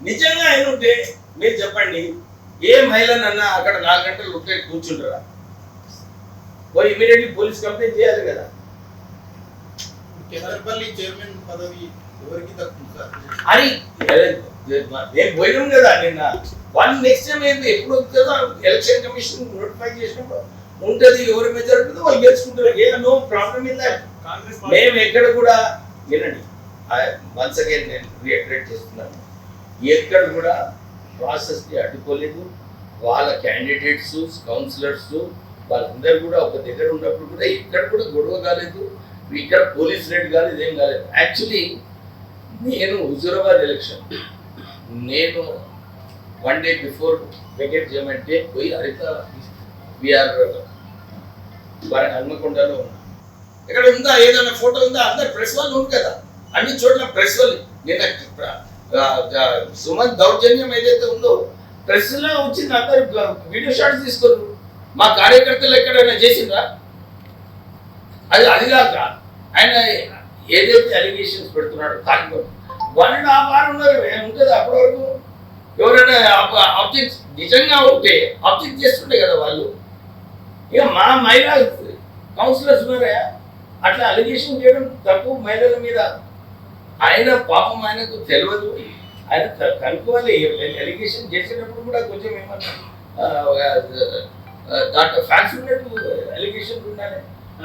నిజంగా ఆయన ఉంటే మీరు చెప్పండి, ఏ మహిళనన్నా అక్కడ 4 గంటలు ఉంటే కూర్చుంటారా? పోయి ఇమీడియట్లీ పోలీస్ కంప్లైంట్ చేయాలి కదా. కేంద్రపల్లి చైర్మన్ పదవి ఎవరికి దక్కుతుంది సార్? అని నేను పోయినాం కదా నిన్న. వాళ్ళు నెక్స్ట్ టైం ఏంటి ఎప్పుడు వస్తుందో ఎలక్షన్ కమిషన్ నోటిఫై చేసినప్పుడు ఉంటుంది, ఎవరి మెజారిటీ వాళ్ళు గెలుచుకుంటారు. ఏ నో ప్రాబ్లం ఇన్ దట్. మేము ఎక్కడ కూడా వినండి, వన్స్ అగైన్ నేను రియాక్టివేట్ చేస్తున్నాను, ఎక్కడ కూడా ప్రాసెస్ని అడ్డుకోలేదు. వాళ్ళ క్యాండిడేట్స్, కౌన్సిలర్స్ వాళ్ళందరూ కూడా ఒక దగ్గర ఉన్నప్పుడు కూడా ఎక్కడ కూడా గొడవ కాలేదు, ఇక్కడ పోలీస్ రేట్ కాలేదు, ఏం కాలేదు. యాక్చువల్లీ నేను హుజూరాబాద్ ఎలక్షన్ నేను 1 day బిఫోర్ వెకేట్ చేయమంటే పోయి హరిత విఆర్ హన్మకొండలో ఉన్నా. ఇక్కడ ఉందా ఏదైనా ఫోటో ఉందా? అందరు ప్రెస్ వాళ్ళు ఉంది కదా, అన్ని చోట్ల ప్రెస్ వాళ్ళు. నిన్న సుమంత్ దౌర్జన్యం ఏదైతే ఉందో ప్రెస్ లో వచ్చింది, అందరు వీడియో షాట్స్ తీసుకోరు. మా కార్యకర్తలు ఎక్కడైనా చేసిందా? అది కాక ఆయన ఏదైతే అలిగేషన్స్ పెడుతున్నాడు కార్యక్రమం 1.5 hour ఉన్నారు ఉంటుంది. అప్పటి వరకు ఎవరైనా ఆబ్జెక్ట్ నిజంగా ఉంటే ఆబ్జెక్ట్ చేస్తుండే కదా వాళ్ళు. ఇక మా మహిళా కౌన్సిలర్స్ ఉన్నారా అట్లా అలిగేషన్ చేయడం తప్పు మహిళల మీద. ఆయన పాపం ఆయనకు తెలియదు, ఆయన కనుక్కోవాలి. అలిగేషన్ చేసేటప్పుడు కూడా కొంచెం ఏమన్నా దాంట్లో ఫ్యాక్ట్స్ ఉన్నట్టు అలిగేషన్ ఉండాలి.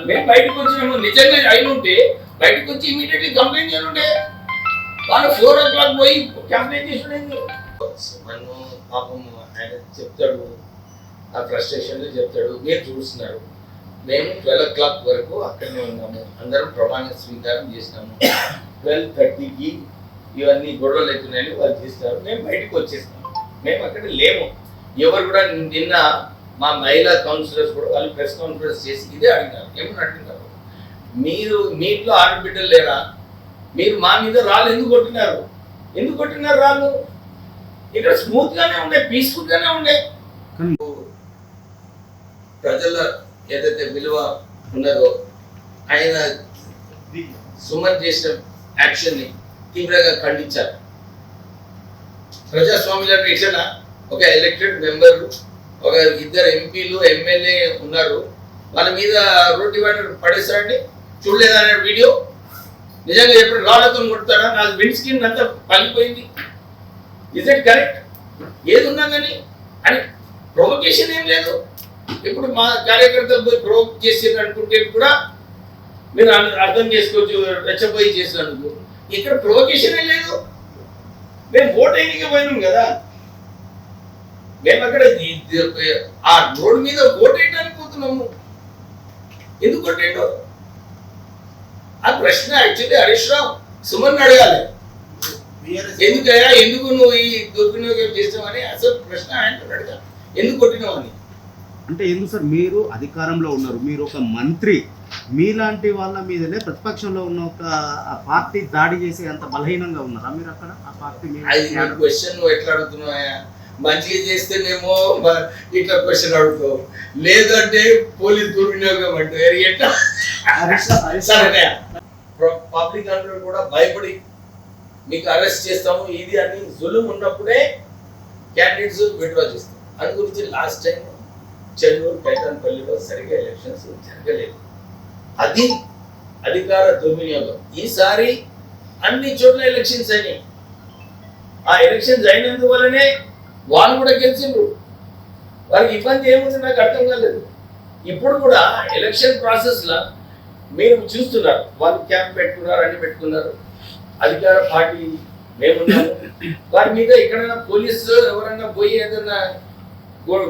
మేము బయటకు వచ్చినాము, నిజంగా అయిన ఉంటే బయటకు వచ్చి ఇమీడియట్లీ కంప్లైంట్ చేయాలంటే వాళ్ళు 4 o'clock పోయి కంప్లైంట్ చేస్తుండే. మనం పాపం ఆయన చెప్తాడు, ఆ ఫ్రస్ట్రేషన్లో చెప్తాడు, మీరు చూస్తున్నారు. మేము 12 o'clock వరకు అక్కడనే ఉన్నాము, అందరం ప్రమాణ స్వీకారం చేసినాము. 12:30కి ఇవన్నీ గొడవలు అవుతున్నాయని వాళ్ళు చేస్తారు, మేము బయటకు వచ్చేస్తాము. మేము అక్కడ లేము. ఎవరు కూడా నిన్న మా మహిళా కౌన్సిలర్స్ కూడా వాళ్ళు ప్రెస్ కాన్ఫరెన్స్ చేసి ఇదే అడిగినారు. ఏమని అడిగినారు, మీరు మీ ఇంట్లో ఆడబిడ్డలు లేరా? మీరు మా మీద రాళ్ళు ఎందుకు కొట్టినారు? ఎందుకు కొట్టినారు రాళ్ళు? ఇక్కడ స్మూత్ గానే ఉండే, పీస్ఫుల్ గానే ఉండే. ప్రజల ఏదైతే విలువ ఉన్నదో ఆయన సుమన్ చేసిన యాక్షన్ ని తీవ్రంగా ఖండించారు. ప్రజాస్వామ్యంలో ఇట్లా ఒక ఎలక్టెడ్ మెంబర్, ఒక 2 ఎంపీలు, ఎమ్మెల్యే ఉన్నారు, వాళ్ళ మీద రోడ్ డివైడర్ పడేస్తారండి. చూడలేదా వీడియో? నిజంగా ఎప్పుడు రాళ్ళతో కొడతారా? నాకు విండ్ స్క్రీన్ అంతా పగిలిపోయింది. Is it correct? ఏది ఉన్నా కానీ అని ప్రొవొకేషన్ ఏం లేదు. ఇప్పుడు మా కార్యకర్తలు పోయి ప్రొవోక్ చేసేది అనుకుంటే కూడా మీరు అర్థం చేసుకోవచ్చు, రెచ్చపోయి చేసినందుకు. ఇక్కడ ప్రొవొకేషన్ ఏం లేదు. మేము ఓట్ అయినకి పోయినాం కదా, మేము అక్కడ ఆ రోడ్ మీద ఓట్ వేయడానికి పోతున్నాము. ఎందుకు కొట్టేయండు? ఆ ప్రశ్న యాక్చువల్లీ హరీష్ రావు సుమన్ అడగాలి. ఎందుకయ్యా, ఎందుకు నువ్వు ఈ దుర్వినియోగం చేసావని అసలు ప్రశ్న ఆయన అడగాలి, ఎందుకు కొట్టినావు అని. అంటే ఎందుకు సార్, మీరు అధికారంలో ఉన్నారు, మీరు ఒక మంత్రి, మీలాంటి వాళ్ళ మీదనే ప్రతిపక్షంలో ఉన్న ఒక పార్టీ దాడి చేసి అంత బలహీనంగా ఉన్నారా మీరు అక్కడ? ఆ పార్టీ క్వశ్చన్ నువ్వు ఎట్లా అడుగుతున్నావా? మంచిగా చేస్తేనేమో ఇట్లా క్వశ్చన్ అడుగుతావు, లేదంటే పోలీస్ దుర్వినియోగం అంటే ఎట్లా? పబ్లిక్ అందరూ కూడా భయపడి మీకు అరెస్ట్ చేస్తాము ఇది అని జులుం ఉన్నప్పుడే క్యాండిడేట్స్ విత్డ్రా చేస్తాం. అందు గురించి లాస్ట్ టైం చెన్నూరు, కైతాన్పల్లిలో సరిగా ఎలక్షన్స్ జరగలేదు. అది అధికార దుర్వినియోగం. ఈసారి అన్ని చోట్ల ఎలక్షన్స్ అయినాయి. ఆ ఎలక్షన్స్ అయినందువల్లనే వాళ్ళు కూడా గెలిచిండ్రు. వారికి ఇబ్బంది ఏముంది నాకు అర్థం కాలేదు. ఇప్పుడు కూడా ఎలక్షన్ ప్రాసెస్లో మీరు చూస్తున్నారు, వాళ్ళు క్యాంప్ పెట్టుకున్నారు, అన్ని పెట్టుకున్నారు. అధికార పార్టీ మేమున్నాము, వారి మీద ఎక్కడైనా పోలీసు ఎవరైనా పోయి ఏదైనా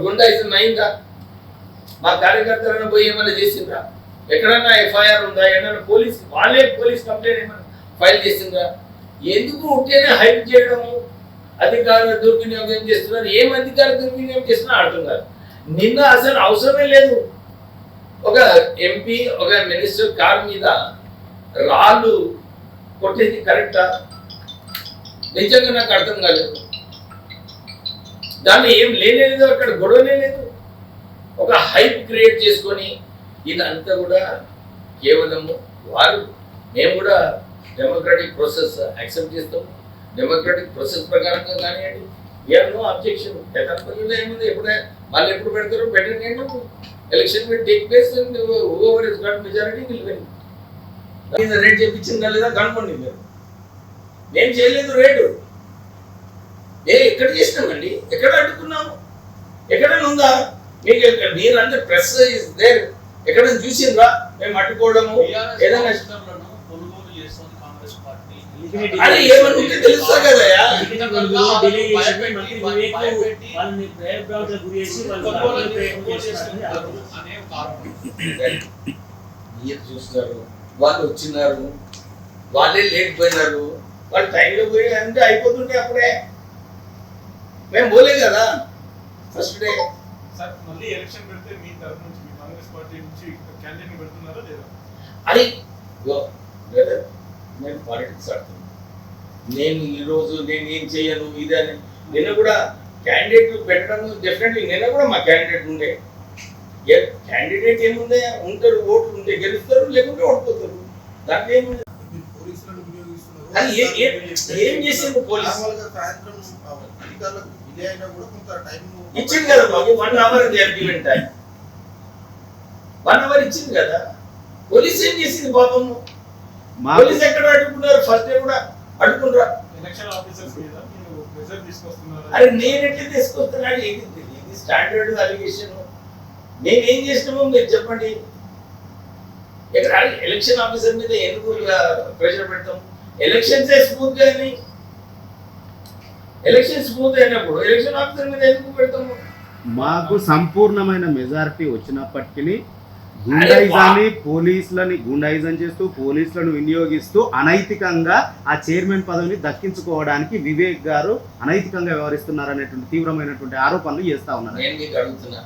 గుండాయిజం అయిందా? మా కార్యకర్తలను పోయి ఏమైనా చేసిందా? ఎక్కడైనా ఎఫ్ఐఆర్ ఉందా? ఏమైనా వాళ్ళే పోలీస్ కంప్లైంట్ ఏమైనా ఫైల్ చేసిందా? ఎందుకు ఉంటేనే హైప్ చేయడము, అధికార దుర్వినియోగం చేస్తున్నారు. ఏం అధికార దుర్వినియోగం చేస్తున్నా అర్థం కాదు. నిన్న అసలు అవసరమే లేదు. ఒక ఎంపీ, ఒక మినిస్టర్ కార్ మీద రాళ్ళు కొట్టేది కరెక్టా? నిజంగా నాకు అర్థం కాలేదు. దాన్ని ఏం లేదు, అక్కడ గొడవనే లేదు. ఒక హైప్ క్రియేట్ చేసుకొని ఇదంతా కూడా కేవలము వారు, మేము కూడా డెమోక్రాటిక్ ప్రాసెస్ యాక్సెప్ట్ చేస్తాము. డెమోక్రటిక్ ప్రాసెస్ ప్రకారంగా కానివ్వండి, వీఆర్ నో అబ్జెక్షన్. కేతాన్పల్లిలో ఏముంది, ఎప్పుడే మళ్ళీ ఎప్పుడు పెడతారో పెట్టండి. Election will take place and over is got majority will win. Rate చెప్పించిందా లేదా కనుక్కోండి మీరు. మేము చేయలేదు రేటు. ఎక్కడ చేసినామండి, ఎక్కడ అడ్డుకున్నాము, ఎక్కడైనా ఉందా మీకు? మీరందరూ ప్రెస్ ఇస్ దేర్, ఎక్కడైనా చూసిండ్రా మేము అడ్డుకోవడము ఏదైనా? అది ఏమన్నా ఉంటే తెలుస్తా కదా. మీరు చూస్తున్నారు, వాళ్ళు వచ్చినారు, వాళ్ళే లేకపోయినారు, వాళ్ళు టైంలో పోయి అంటే అయిపోతుంటే అప్పుడే మేము పోలే కదా ఫస్ట్ డే. సార్ మళ్ళీ ఎలక్షన్ పెడితే మీ తరఫు నుంచి మీ కాంగ్రెస్ పార్టీ నుంచి క్యాండిడేట్ పెడుతున్నారా లేదా? అది నేను పాలిటిక్స్ ఆడుతున్నాను. నేను ఈరోజు నేను ఏం చేయను ఇదని నిన్న కూడా క్యాండిడేట్ పెట్టడం డెఫినెట్లీ. నిన్న కూడా మా క్యాండిడేట్ ఉండే. క్యాండిడేట్ ఏముందే, ఉంటారు, ఓట్లు ఉంటే గెలుస్తారు, లేకుంటే ఓడిపోతారు. దాంట్లో ఏముంది? పోలీసులను వినియోగిస్తున్నారు. అది ఏం చేసింది పోలీసు? నార్మల్గా సాయంత్రం అధికారులకు డిలే అయినా కూడా కొంత టైం ఇచ్చింది కదా మాకు. 1 hour గివెన్ టైం. 1 hour ఇచ్చింది కదా. పోలీస్ ఏం చేసింది పాపము? పోలీస్ ఎక్కడ అడ్డుకున్నారు? ఫస్ట్ డే కూడా అడ్డుకున్నారా? ఎలక్షన్ ఆఫీసర్స్ మీద మీరు ప్రెషర్ తీసుకొస్తున్నారు. అరే నేను ఎట్లా తీసుకొస్తున్నాడు? ఇది స్టాండర్డ్ అలిగేషన్. నేనేం చేసినామో మీరు చెప్పండి. ఇక్కడ ఎలక్షన్ ఆఫీసర్ మీద ఎందుకు ప్రెషర్ పెడతాం? ఎలక్షన్స్ స్మూత్ గా ఎలక్షన్ స్మూత్ అయినప్పుడు ఎలక్షన్ ఆఫీసర్ మీద ఎందుకు పెడతాము? మాకు సంపూర్ణమైన మెజారిటీ వచ్చినప్పటికీ గూండాయిజాన్ని పోలీసులని గూండాయిజం చేస్తూ పోలీసులను వినియోగిస్తూ అనైతికంగా ఆ చైర్మన్ పదవిని దక్కించుకోవడానికి వివేక్ గారు అనైతికంగా వ్యవహరిస్తున్నారనేటువంటి తీవ్రమైనటువంటి ఆరోపణలు చేస్తా ఉన్నారు. నేను మీకు అడుగుతున్నా,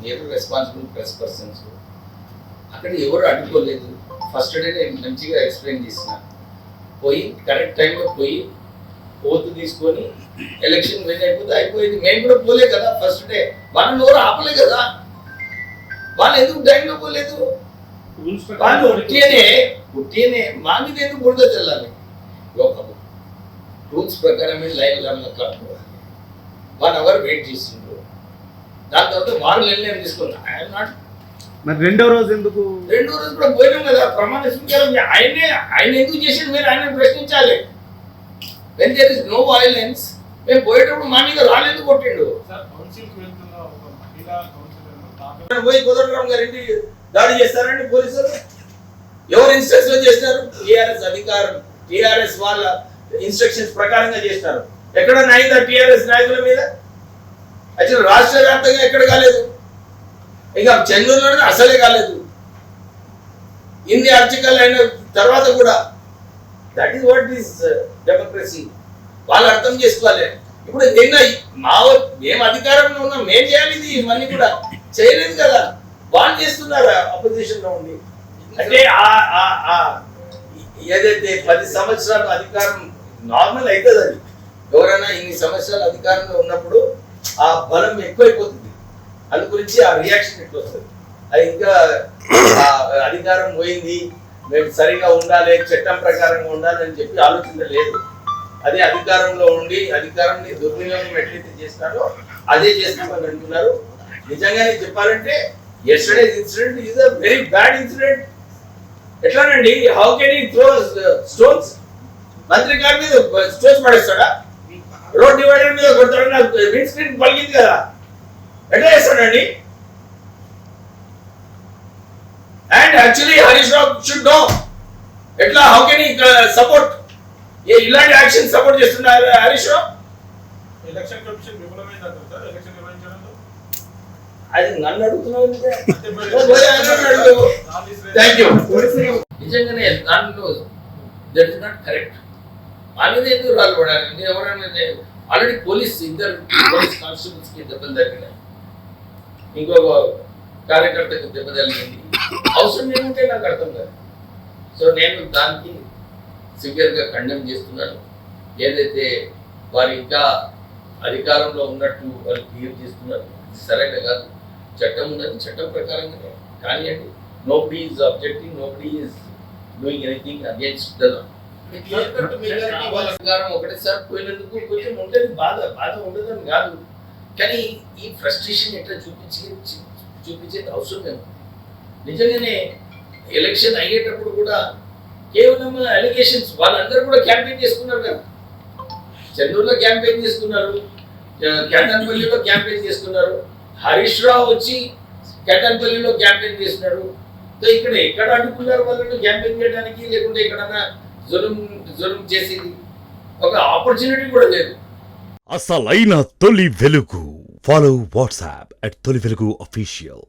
మీరు రెస్పాన్సిబుల్ ప్రెస్ పర్సన్స్, అక్కడ ఎవరు అడ్డుకోలేదు. ఫస్ట్ డే నేను మంచిగా ఎక్స్ప్లెయిన్ చేసిన, పోయి కరెక్ట్ టైంలో పోయి ఓతు తీసుకొని ఎలక్షన్ విన్ అయిపోతే అయిపోయింది. మేము కూడా పోలే కదా ఫస్ట్ డే. వాళ్ళని ఎవరు ఆపలే కదా. వాళ్ళు ఎందుకు టైంలో పోలేదు? వాళ్ళు ఉట్టినే మా మీద ఎందుకు బురద చల్లాలి? ఒక రూల్స్ ప్రకారమే లైవ్ కట్టుకోవాలి. 1 hour వెయిట్ చేసిండ్రు. దాని తర్వాత వాళ్ళు నిర్ణయం తీసుకున్నారు. I'm not. మరి రెండో రోజు ఎందుకు? రెండో రోజు కూడా పోయినాం కదా ప్రమాణ స్వీకారం. ఆయన ఎందుకు చేసిండు మీరు ఆయన ప్రశ్నించాలి. When there is no violence. మేము పోయేటప్పుడు మా మీద రాళ్ళెందుకు కొట్టిండు? సార్ కౌన్సిల్కి వెళ్తున్న ఒక మహిళా పోయి కోదండరామ్ గారి దాడి చేస్తారండి పోలీసులు. ఎవరు ఇన్స్ట్రక్షన్ లో చేస్తారు? టిఆర్ఎస్ అధికారం, టిఆర్ఎస్ వాళ్ళ ఇన్స్ట్రక్షన్స్ ప్రకారంగా చేస్తారు. ఎక్కడ అయిందా టిఆర్ఎస్ నాయకుల మీద? యాక్చువల్ రాష్ట్ర వ్యాప్తంగా ఎక్కడ కాలేదు, ఇక చెన్నూరులోనే అసలే కాలేదు. ఇన్ని అర్చకాలు అయిన తర్వాత కూడా that is what is democracy. వాళ్ళు అర్థం చేసుకోవాలి. ఇప్పుడు నిన్న మేము అధికారంలో ఉన్నాం, మేము చేయాలి. ఇది ఇవన్నీ కూడా చేయలేదు కదా, వాళ్ళు చేస్తున్నారు అపోజిషన్ లో ఉండి. అంటే ఏదైతే 10 సంవత్సరాలు అధికారం నార్మల్ అవుతుంది. అది ఎవరైనా ఇన్ని సంవత్సరాలు అధికారంలో ఉన్నప్పుడు ఆ బలం ఎక్కువైపోతుంది. అందు గురించి ఆ రియాక్షన్ ఎట్లా వస్తుంది? అది ఇంకా అధికారం పోయింది, మేము సరిగా ఉండాలి, చట్టం ప్రకారంగా ఉండాలి అని చెప్పి ఆలోచన లేదు. అదే అధికారంలో ఉండి అధికారాన్ని దుర్వినియోగం ఎట్లయితే చేస్తారో అదే చేస్తామని అంటున్నారు. నిజంగానే చెప్పాలంటే yesterday's incident is a very bad incident. ఎట్లానండి? How can he throw stones? మంత్రి గారి మీద స్టోన్స్ పడేస్తాడా? రోడ్ డివైడర్ మీద కొడతాడు. నాకు విండ్ స్క్రీన్ పలిగింది కదా, ఎట్లా చేస్తాడండి? And actually Harish Rao should know. ఎట్లా హౌ కెన్ హీ సపోర్ట్ ఇలాంటి యాక్షన్ సపోర్ట్ చేస్తున్నారు Harish Rao? Election commission విఫలమైందంటారు sir election నిర్వహించడంలో. అది నన్ను అడుగుతున్నావు. Thank you. నిజంగానే దాంట్లో దట్ ఇస్ నాట్ కరెక్ట్. మా మీద ఎందుకు రాళ్ళు పడాలండి? ఎవరైనా ఆల్రెడీ ఇద్దరు పోలీస్ కానిస్టేబుల్స్ కి దెబ్బలు తగ్గినాయి, ఇంకొక కార్యకర్తకి దెబ్బ తగిలింది. అవసరం ఏముంటే నాకు అర్థం కాదు. సో నేను దానికి సివియర్గా కండెమ్ చేస్తున్నాను. ఏదైతే వారు ఇంకా అధికారంలో ఉన్నట్టు వాళ్ళు బిహేవ్ చేస్తున్నారు, సరైన కాదు. చట్టం ఉన్నది, చట్టం ప్రకారంగానే కానివ్వండి. Nobody is objecting, nobody is doing anything against the law. Clear cut మీ గారికి వాళ్ళ ప్రకారం ఒకటేసారి పోయినందుకు కొంచెం ఉండేది బాధ ఉండదని కాదు, కానీ ఈ ఫ్రస్ట్రేషన్ ఎట్లా చూపించేది అవసరం లేదు. నిజంగానే ఎలక్షన్ అయ్యేటప్పుడు కూడా కేవలం అలిగేషన్స్, వాళ్ళందరూ కూడా క్యాంపెయిన్ చేసుకున్నారు కదా, చెన్నూరులో క్యాంపెయిన్ చేసుకున్నారు, కేటాన్పల్లిలో క్యాంపెయిన్ చేసుకున్నారు, హరీష్ రావు వచ్చి కేటాన్పల్లిలో క్యాంపెయిన్ చేస్తున్నాడు. సో ఇక్కడ ఎక్కడ అడ్డుకున్నారు వాళ్ళని క్యాంపెయిన్ చేయడానికి, లేకుంటే ఎక్కడన్నా జులుం చేసేది ఒక ఆపర్చునిటీ కూడా లేదు. అసలైన తొలి వెలుగు. ఫాలో వాట్సాప్ @తొలి వెలుగు అఫీషియల్.